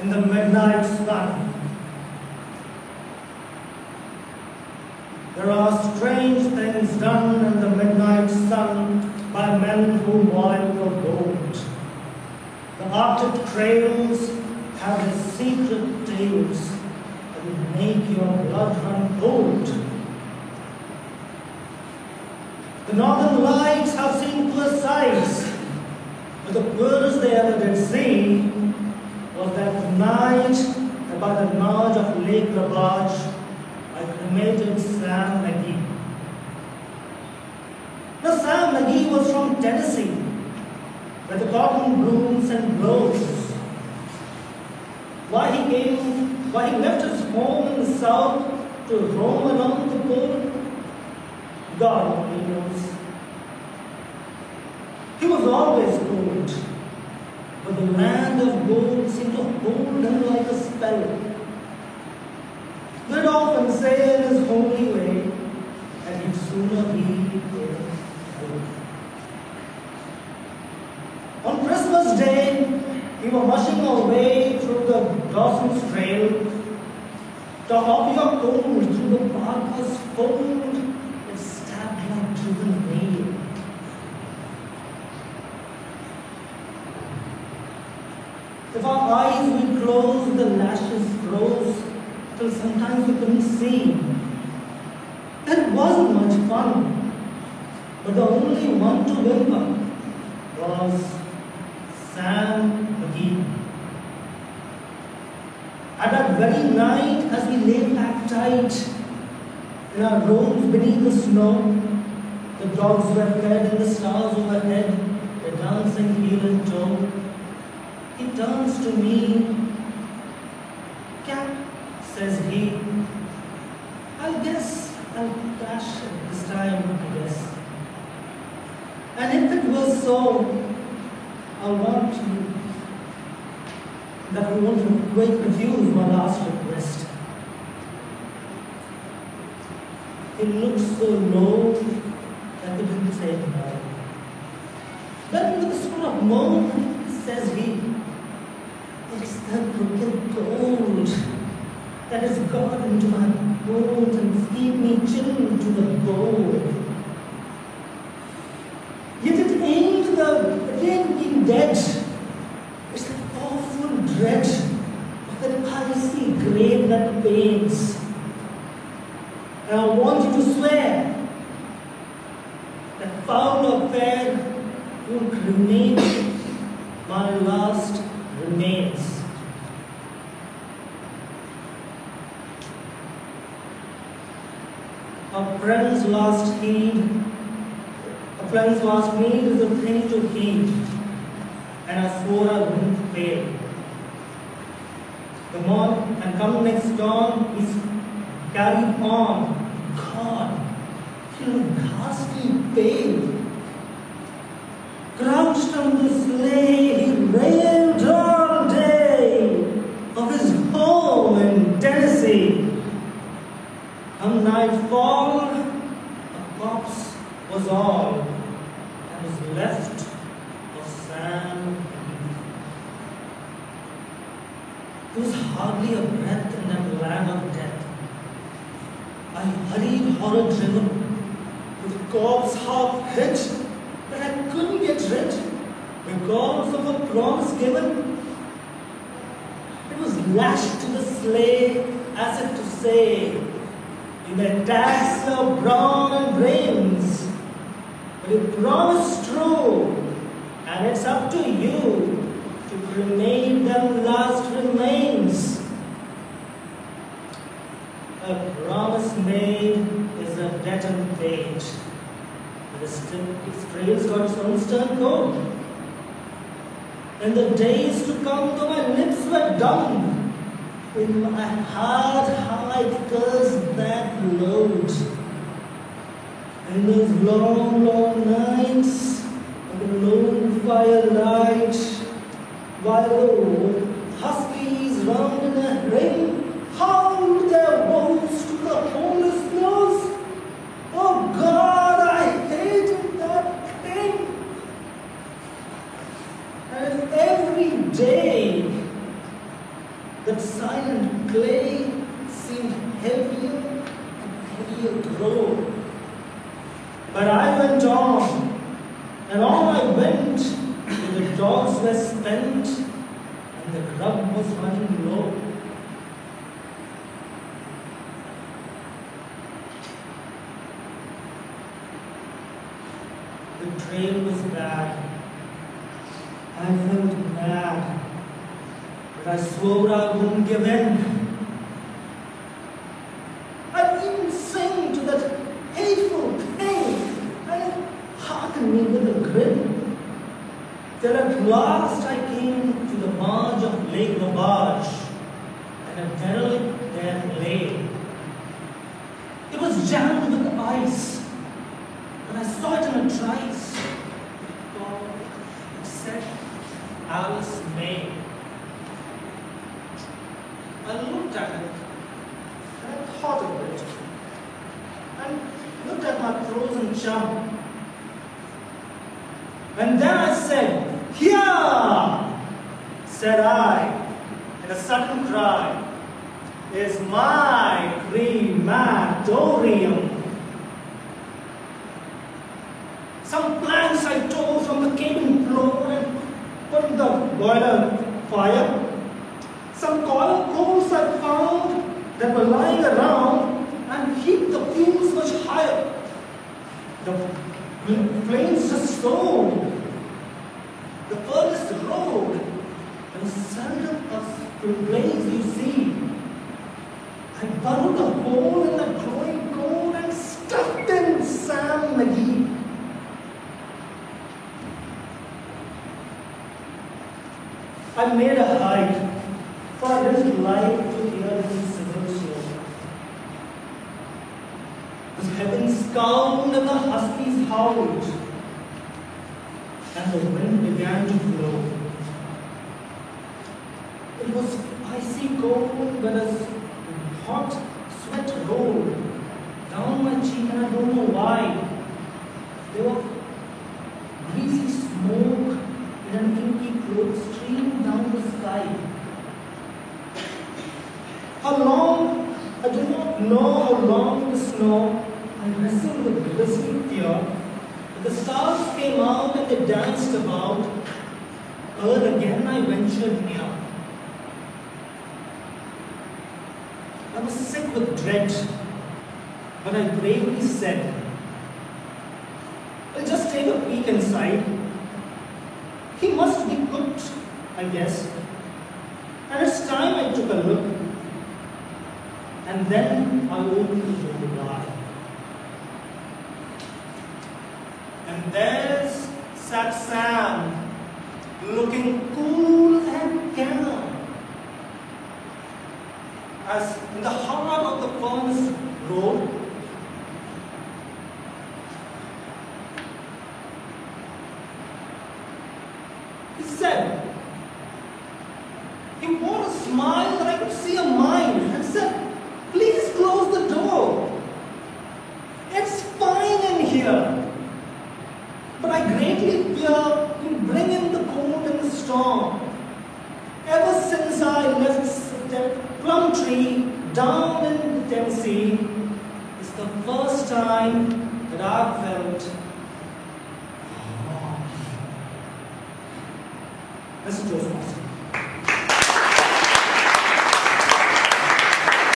in the midnight sun. There are strange things done in the midnight sun by men who moil for gold. The Arctic trails have their secret tales that will make your blood run cold. The northern lights have seen poor sights, but the poorest they ever did see was that night by the marge of Lake Labarge, I cremated Sam McGee. Now Sam McGee was from Tennessee, where the cotton blooms and blows. Why he left his home in the south to roam along the pole, God only knows. He was always cold, but the land of gold seemed to hold him like a spell. They'd often say in his homely way that he'd sooner be in hell. On Christmas Day, we were mushing our way through the Dawson's Trail. The hobby of cold through the bark was fold and stabbed like driven nail. If our eyes would close, the lashes froze till sometimes we couldn't see. It wasn't much fun, but the only one to whimper was Sam McGee. At that very night, as we lay back tight in our robes beneath the snow, the dogs were fed and the stars overhead were dancing heel and toe. He turns to me, "Cap," says he, I'll dash it this time, I guess. And if it was so, I want you that we won't quite refuse my last request. He looked so low that we didn't say no. Then with a sort of moan, says he, "It's the crooked gold that has got into my bones and keep me chilled to the bone. Yet it ain't being dead. It's the awful dread of that icy grave that pains. And I want you to swear that foul or fair will cremate my last remains." A friend's last need is a thing to heed, and I swore I wouldn't fail. And come next dawn, he's carried on. God, he looked ghastly pale. Crouched on the sleigh, he railed all day of his home in Tennessee. Come nightfall, a corpse was all that was left of Sam McGee. There was hardly a breath in that land of death. I hurried horror-driven, with the corpse half hit, but I couldn't get rid because of a promise given. It was lashed to the sleigh as if to say, "You may tax your brawn and brains, but you promised true, and it's up to you to cremate them last remains." A promise made is a debt unpaid, but its trail's got its own stern code. In the days to come, though my lips were dumb, in my heart how I cursed that load. In those long, long nights, in the lone firelight, while the huskies round in a ring howled their woes to the homeless snows. Oh God, I hated that thing. And every day But I went on, and on I went, till the dogs were spent, and the grub was running low. The trail was bad. I felt mad, but I swore I wouldn't give in. I didn't sing to that hateful pain, and it heartened me with a grin. Till at last I came to the marge of Lake Nobage, and a derelict there lay. It was jammed with ice, but I saw it in a trice. It said Alice May. I looked at it, and I thought of it, and looked at my frozen chum. And then I said, "Here," said I, in a sudden cry, "is my crematorium." Some planks I tore from the cabin floor and put in the boiler fire. Some coals I found that were lying around and heaped the fumes much higher. The flames just soared. The furnace roared, and seldom a blaze you see. I burrowed a hole in the glowing coal and stuffed in Sam McGee. I made a hide, for I didn't like to hear his civil show. The heavens scowled and the huskies howled, and the wind began to blow. It was icy cold when a hot sweat rolled down my cheek, and I don't know why. There was greasy smoke in an inky cloak streamed down the sky. How long, I do not know how long the snow, I wrestled with grisly fear. The stars came out and they danced about. Earth again I ventured near. I was sick with dread, but I bravely said, "I'll just take a peek inside. He must be cooked, I guess." And it's time I took a look, and then I opened the door wide. And there sat Sam, looking cool and calm, as in the heart of the furnace road. He said, he wore a smile that I could see a mind, and said, "Please close the door. It's fine in here. But I greatly fear you bring in the cold and the storm. Ever since I left the plum tree down in Tennessee, it's the first time that I've felt Mr. Joseph.